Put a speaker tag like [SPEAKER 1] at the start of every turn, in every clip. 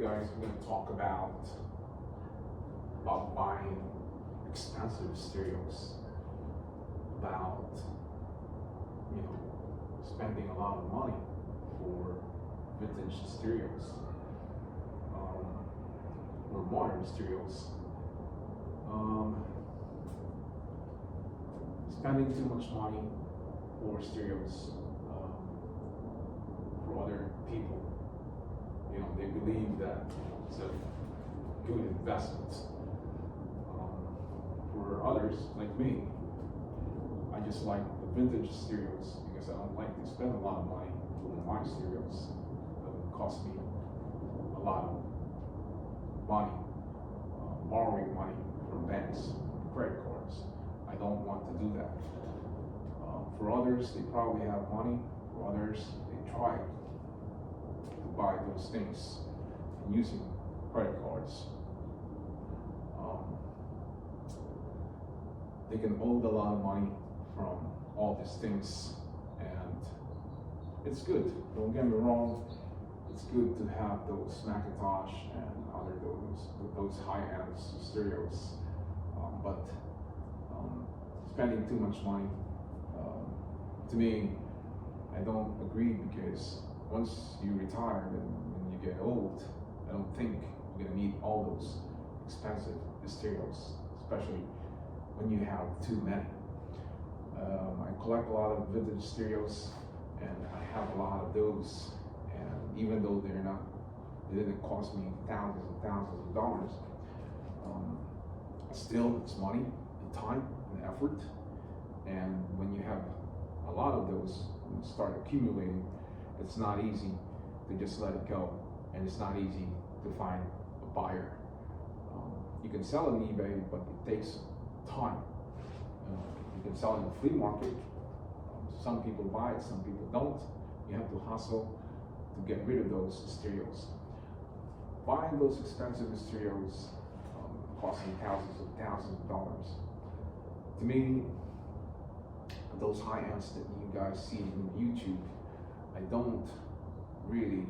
[SPEAKER 1] guys, we're going to talk about buying expensive stereos, about spending a lot of money for vintage stereos or modern stereos, spending too much money for stereos for other people. They believe that it's a good investment. For others, like me, I just like the vintage stereos because I don't like to spend a lot of money on my stereos. That would cost me a lot of money, borrowing money from banks, credit cards. I don't want to do that. For others, they probably have money. For others, they try to buy those things using credit cards. They can owe a lot of money from all these things, and it's good. Don't get me wrong. It's good to have those Macintosh and other those high-end stereos, but spending too much money, to me, I don't agree, because once you retire and when you get old, I don't think you're gonna need all those expensive stereos, especially when you have too many. I collect a lot of vintage stereos, and I have a lot of those, and even though they didn't cost me thousands and thousands of dollars, still it's money and time and effort. And when you have a lot of those and start accumulating, it's not easy to just let it go, and it's not easy to find a buyer. You can sell on eBay, but it takes time. You can sell in the flea market. Some people buy it, some people don't. You have to hustle to get rid of those stereos. Buying those expensive stereos costing thousands of dollars. To me, those high ends that you guys see on YouTube, I don't really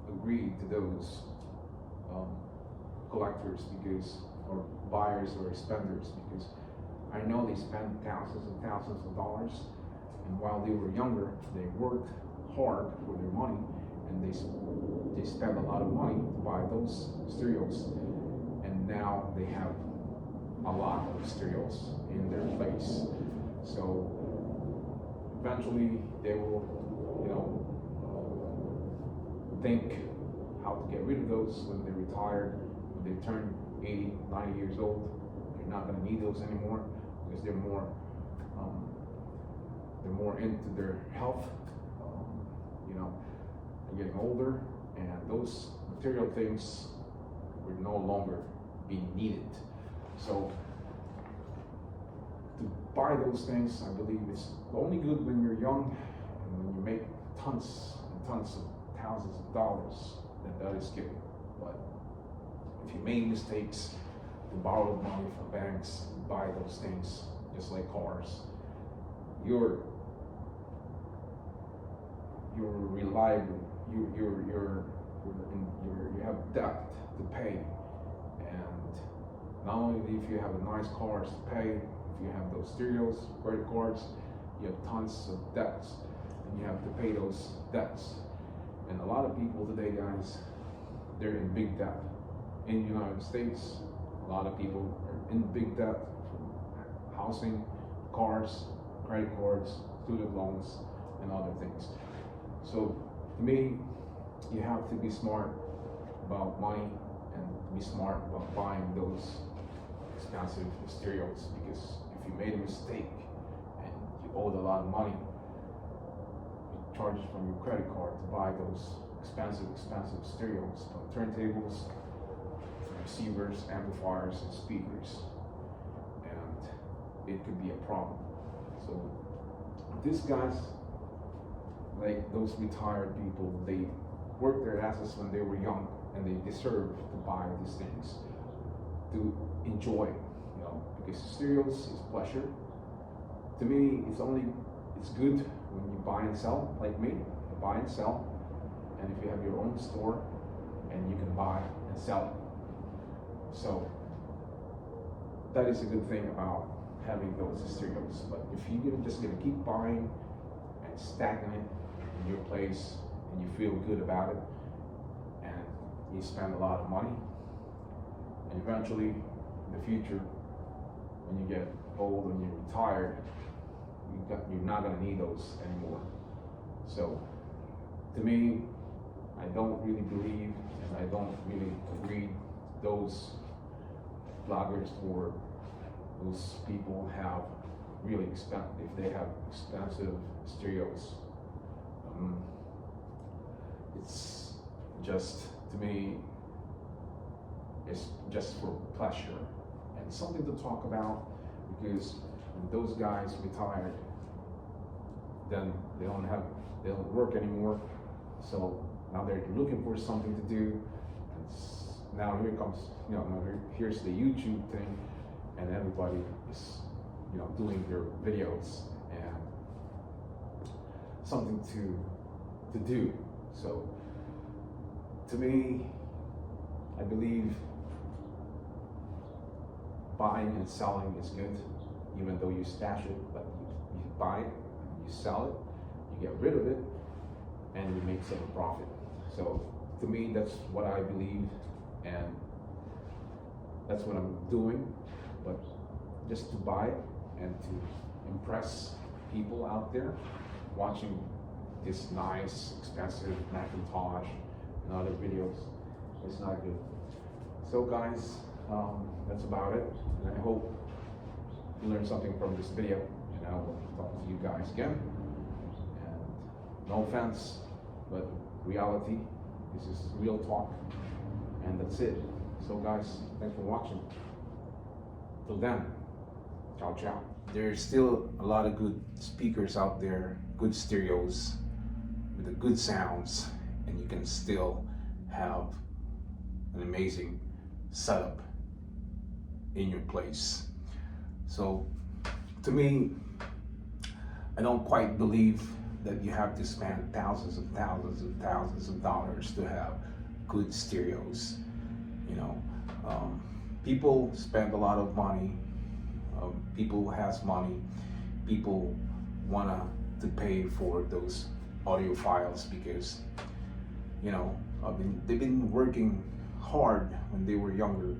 [SPEAKER 1] agree to those collectors or buyers or spenders, because I know they spend thousands and thousands of dollars, and while they were younger, they worked hard for their money, and they spent a lot of money to buy those stereos, and now they have a lot of stereos in their place. So eventually they will, think how to get rid of those when they retire, when they turn 80, 90 years old. They're not going to need those anymore, because they're more into their health. They're getting older, and those material things will no longer be needed. So to buy those things, I believe it's only good when you're young and when you make tons and tons of thousands of dollars, then that is good. But if you make mistakes, to borrow money from banks, buy those things, just like cars, you're reliable. You have debt to pay, and not only if you have a nice cars to pay, if you have those stereos, credit cards, you have tons of debts, and you have to pay those debts. And a lot of people today, guys, they're in big debt. In the United States, a lot of people are in big debt from housing, cars, credit cards, student loans, and other things. So to me, you have to be smart about money and be smart about buying those expensive stereos, because if you made a mistake and you owed a lot of money, you charge it from your credit card to buy those expensive stereos, from turntables, receivers, amplifiers, and speakers, and it could be a problem. So these guys, like those retired people, they worked their asses when they were young, and they deserve to buy these things to enjoy, because stereos is pleasure. To me, it's good when you buy and sell, like me, buy and sell. And if you have your own store, and you can buy and sell it. So that is a good thing about having those stereos. But if you're just gonna keep buying and stacking it in your place, and you feel good about it, and you spend a lot of money, and eventually in the future, when you get old and you're retired, you're not gonna need those anymore. So to me, I don't really believe, and I don't really agree those bloggers or those people have really expensive, if they have expensive stereos. It's just, to me, it's just for pleasure and something to talk about, because when those guys retired, then they don't work anymore. So now they're looking for something to do. Now here comes, here's the YouTube thing, and everybody is, doing their videos and something to do. So to me, I believe buying and selling is good, even though you stash it, but you buy it, you sell it, you get rid of it, and you make some profit. So to me, that's what I believe, and that's what I'm doing. But just to buy it and to impress people out there watching this nice, expensive Macintosh and other videos, it's not good. So guys, that's about it. And I hope you learned something from this video, and I will talk to you guys again. And no offense, but reality, this is real talk, and that's it. So guys, thanks for watching. Till then, ciao ciao. There's still a lot of good speakers out there, good stereos with the good sounds, and you can still have an amazing setup in your place. So to me, I don't quite believe that you have to spend thousands of dollars to have good stereos. People spend a lot of money. People has money. People wanna to pay for those audio files because they've been working hard when they were younger,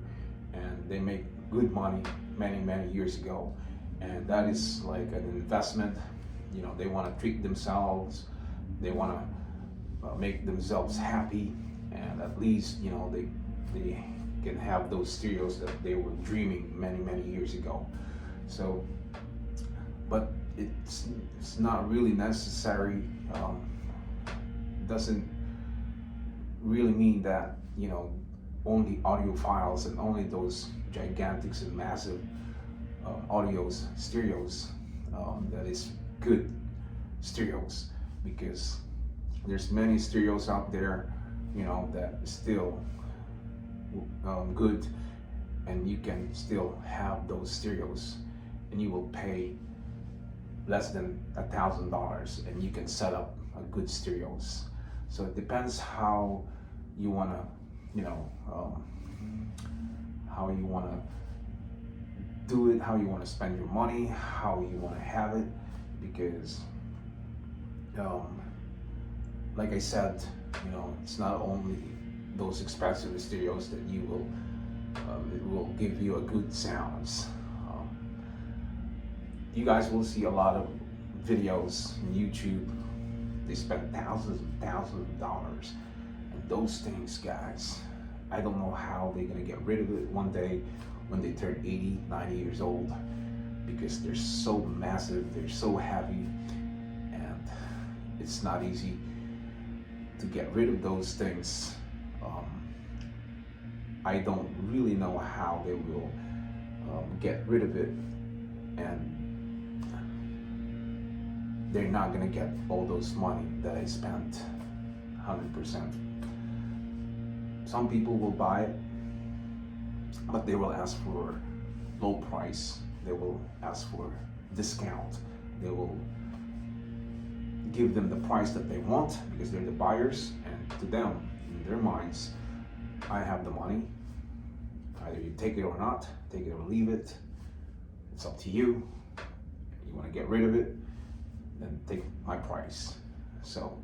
[SPEAKER 1] and they make good money many years ago, and that is like an investment. They want to treat themselves, they want to make themselves happy, and at least they can have those stereos that they were dreaming many years ago. So but it's not really necessary. Doesn't really mean that only audio files and only those gigantic and massive stereos that is good stereos, because there's many stereos out there that is still good, and you can still have those stereos, and you will pay less than $1,000 and you can set up a good stereos. So it depends how you want to how you want to do it, how you want to spend your money, how you want to have it, because like I said, it's not only those expensive stereos that you will it will give you a good sounds. You guys will see a lot of videos on YouTube. They spend thousands of dollars, and those things, guys, I don't know how they're gonna get rid of it one day when they turn 80, 90 years old, because they're so massive, they're so heavy, and it's not easy to get rid of those things. I don't really know how they will get rid of it, and they're not gonna get all those money that I spent 100%. Some people will buy it, but they will ask for low price. They will ask for discount. They will give them the price that they want because they're the buyers, and to them, in their minds,
[SPEAKER 2] I have the money. Either you take it or not, take it or leave it. It's up to you. You want to get rid of it, then take my price. So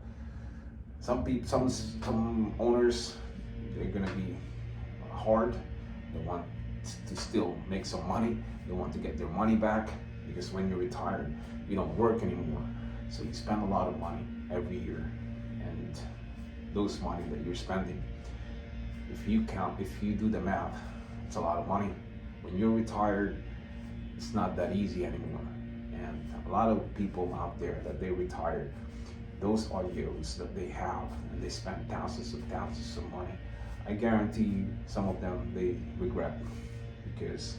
[SPEAKER 2] some people, some owners, they're gonna be hard. They want to still make some money. They want to get their money back, because when you're retired, you don't work anymore. So you spend a lot of money every year, and those money that you're spending, if you do the math, it's a lot of money. When you're retired, it's not that easy anymore. And a lot of people out there that they retired, those audios that they have, and they spend thousands of money, I guarantee you some of them they regret, because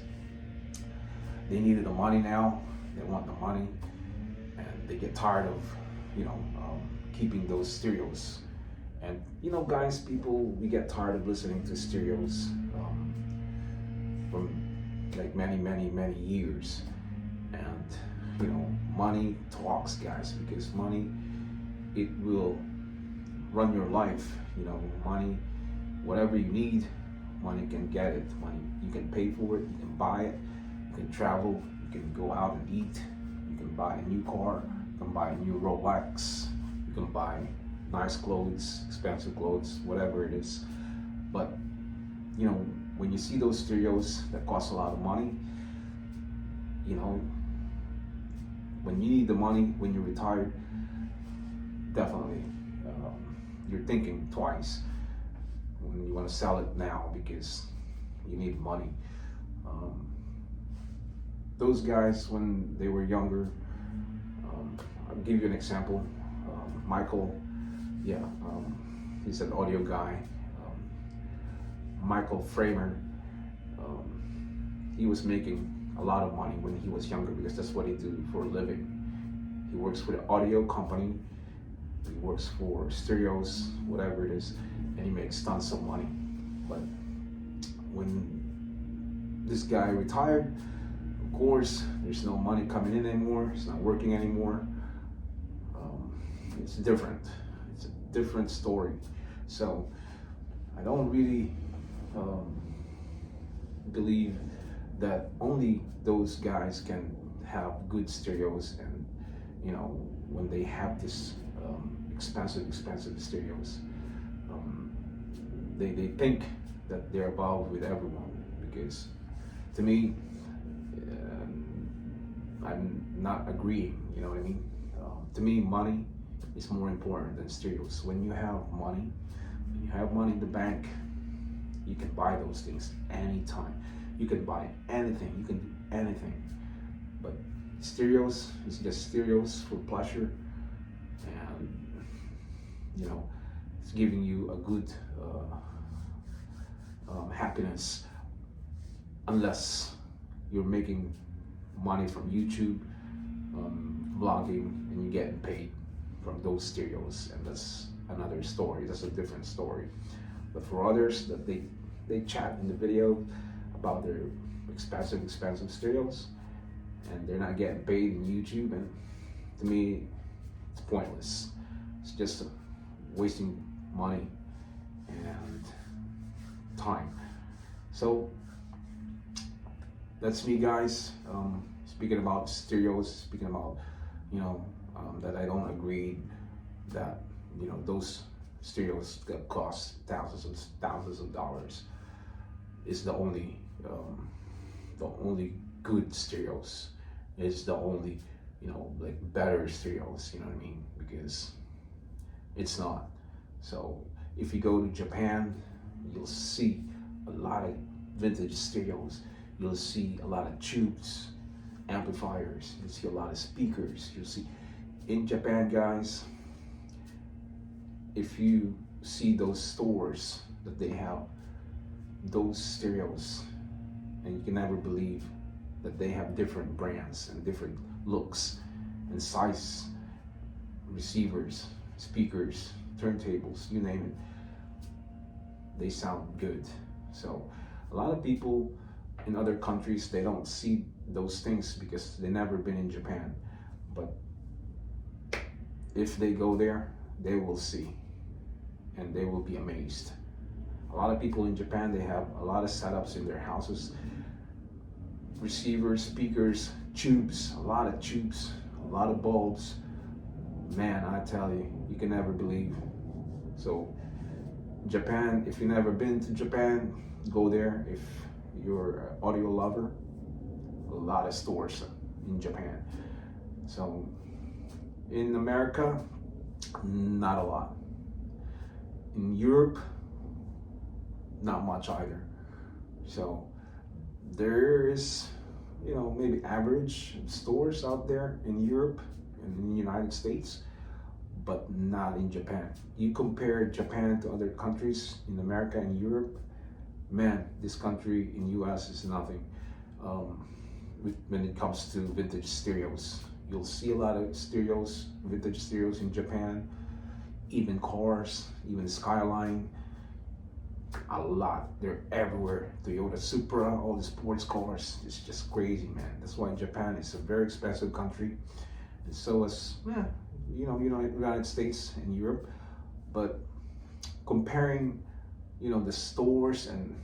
[SPEAKER 2] they needed the money now, they want the money, and they get tired of, keeping those stereos. And guys, we get tired of listening to stereos from like many years. And money talks, guys, because money, it will run your life. Money, whatever you need, money can get it. Money, you can pay for it, you can buy it, you can travel, you can go out and eat, you can buy a new car, you can buy a new Rolex, you can buy nice clothes, expensive clothes, whatever it is. But when you see those stereos that cost a lot of money, when you need the money, when you're retired, definitely you're thinking twice when you want to sell it now, because you need money. Those guys, when they were younger, I'll give you an example. Michael, he's an audio guy. Michael Framer, he was making a lot of money when he was younger, because that's what he do for a living. He works for the audio company, he works for stereos, whatever it is, and he makes tons of money. But when this guy retired, of course, there's no money coming in anymore, he's not working anymore. It's different. It's a different story. So I don't really believe that only those guys can have good stereos, and when they have this expensive stereos, they think that they're above with everyone, because to me, I'm not agreeing, you know what I mean? To me, money is more important than stereos. When you have money in the bank, you can buy those things anytime. You can buy anything, you can do anything. But stereos is just stereos for pleasure, and it's giving you a good happiness, unless you're making money from YouTube, vlogging, and you're getting paid from those stereos, and that's another story. That's a different story. But for others that they chat in the video about their expensive stereos, and they're not getting paid in YouTube, and to me, it's pointless. It's just wasting money and time. So that's me, guys. Speaking about stereos, speaking about that I don't agree that those stereos that cost thousands of dollars is the only good stereos, is the only like better stereos, you know what I mean? Because it's not. So if you go to Japan, you'll see a lot of vintage stereos, you'll see a lot of tubes, amplifiers, you'll see a lot of speakers. You'll see in Japan, guys, if you see those stores that they have those stereos, and you can never believe that they have different brands and different looks and size, receivers, speakers, turntables, you name it, they sound good. So a lot of people in other countries, they don't see those things because they've never been in Japan. But if they go there, they will see, and they will be amazed. A lot of people in Japan, they have a lot of setups in their houses. Receivers, speakers, tubes, a lot of tubes, a lot of bulbs. Man, I tell you, you can never believe. So Japan, if you've never been to Japan, go there. If you're an audio lover, a lot of stores in Japan. So in America, not a lot. In Europe, not much either. So there is, maybe average stores out there in Europe and in the United States, but not in Japan. You compare Japan to other countries in America and Europe, man, this country in US is nothing. When it comes to vintage stereos, you'll see a lot of stereos, vintage stereos in Japan, even cars, even Skyline, a lot. They're everywhere. Toyota Supra, all the sports cars. It's just crazy, man. That's why Japan is a very expensive country. And so is, United States and Europe. But comparing, the stores and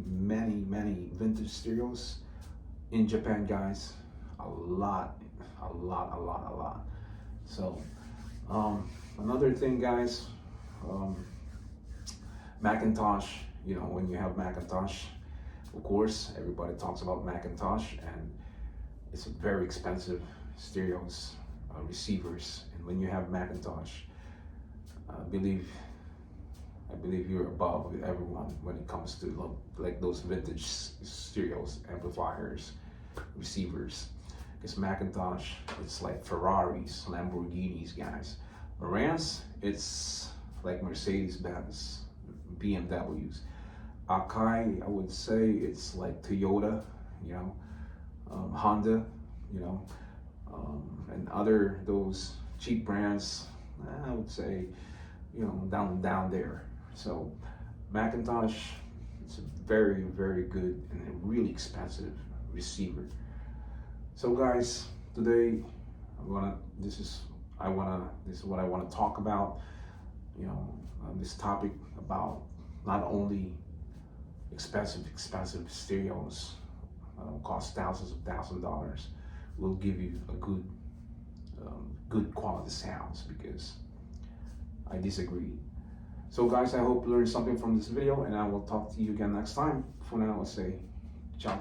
[SPEAKER 2] many, many vintage stereos in Japan, guys, a lot. So, another thing, guys, Macintosh, when you have Macintosh, of course, everybody talks about Macintosh, and it's very expensive stereos, receivers. And when you have Macintosh, I believe you're above everyone when it comes to like those vintage stereos, amplifiers, receivers. Because Macintosh, it's like Ferraris, Lamborghinis, guys. Marantz, it's like Mercedes-Benz, BMWs. Akai, I would say it's like Toyota, Honda, and other those cheap brands. I would say, down there. So Macintosh, it's a very, very good and a really expensive receiver. So guys, today this is what I want to talk about. This topic about not only expensive stereos, cost thousands of dollars, will give you a good quality sounds, because I disagree. So guys, I hope you learned something from this video, and I will talk to you again next time. For now, I'll say ciao.